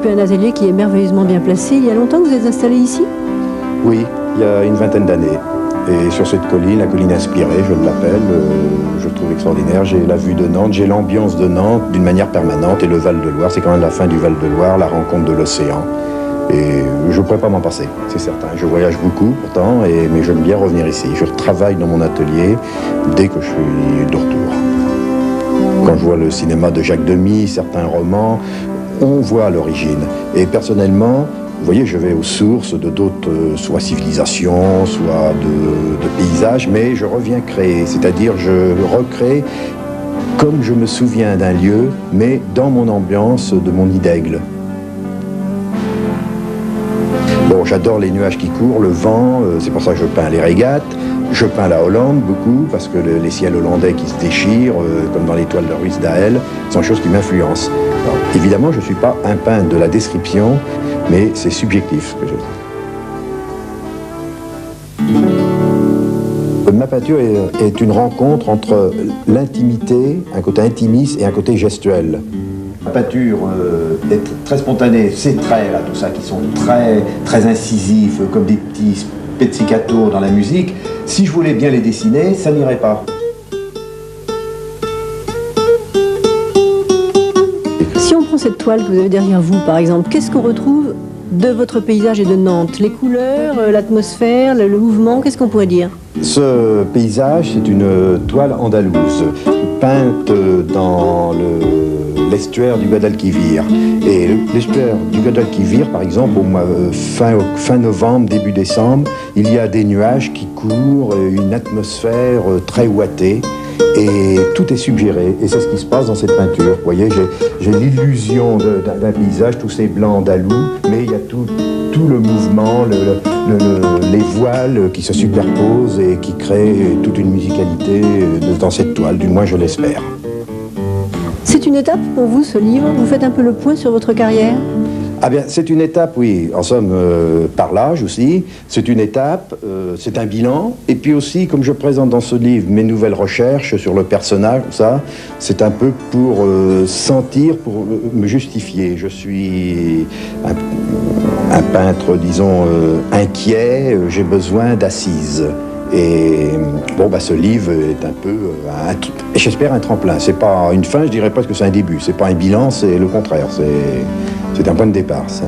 occupez un atelier qui est merveilleusement bien placé. Il y a longtemps que vous êtes installé ici? Oui, il y a une vingtaine d'années. Et sur cette colline, la colline inspirée, je l'appelle, je le trouve extraordinaire. J'ai la vue de Nantes, j'ai l'ambiance de Nantes d'une manière permanente. Et le Val-de-Loire, c'est quand même la fin du Val-de-Loire, la rencontre de l'océan. Et je ne pourrais pas m'en passer, c'est certain. Je voyage beaucoup pourtant, mais j'aime bien revenir ici. Je travaille dans mon atelier dès que je suis de retour. Quand je vois le cinéma de Jacques Demy, certains romans, on voit l'origine. Et personnellement, vous voyez, je vais aux sources de d'autres, soit civilisations, soit de paysages, mais je reviens créer, c'est-à-dire je recrée comme je me souviens d'un lieu, mais dans mon ambiance de mon nid d'aigle. Bon, j'adore les nuages qui courent, le vent, c'est pour ça que je peins les régates. Je peins la Hollande beaucoup, parce que les ciels hollandais qui se déchirent, comme dans l'étoile de Ruysdael, sont des choses qui m'influencent. Alors, évidemment, je ne suis pas un peintre de la description, mais c'est subjectif ce que je dis. Ma peinture est une rencontre entre l'intimité, un côté intimiste et un côté gestuel. La peinture est très spontanée, ces traits là, tout ça, qui sont très incisifs, comme des petits pizzicato dans la musique. Si je voulais bien les dessiner, ça n'irait pas. Si on prend cette toile que vous avez derrière vous, par exemple, qu'est-ce qu'on retrouve de votre paysage et de Nantes? Les couleurs, l'atmosphère, le mouvement, qu'est-ce qu'on pourrait dire? Ce paysage, c'est une toile andalouse, peinte dans l'estuaire du Guadalquivir. Et l'estuaire du Guadalquivir, par exemple, au mois, fin novembre, début décembre, il y a des nuages qui courent, une atmosphère très ouatée, et tout est suggéré. Et c'est ce qui se passe dans cette peinture. Vous voyez, j'ai l'illusion d'un paysage, tous ces blancs andalous, mais il y a tout le mouvement, les voiles qui se superposent et qui créent toute une musicalité dans cette toile, du moins je l'espère. C'est une étape pour vous, ce livre? Vous faites un peu le point sur votre carrière? Ah bien, c'est une étape, oui, en somme, par l'âge aussi. C'est une étape, c'est un bilan. Et puis aussi, comme je présente dans ce livre mes nouvelles recherches sur le personnage, ça, c'est un peu pour sentir, pour me justifier. Je suis un peintre, disons, inquiet, j'ai besoin d'assises. Et bon, bah, ce livre est un peu, j'espère, un tremplin. C'est pas une fin, je dirais presque que c'est un début. C'est pas un bilan, c'est le contraire. C'est un point de départ, ça.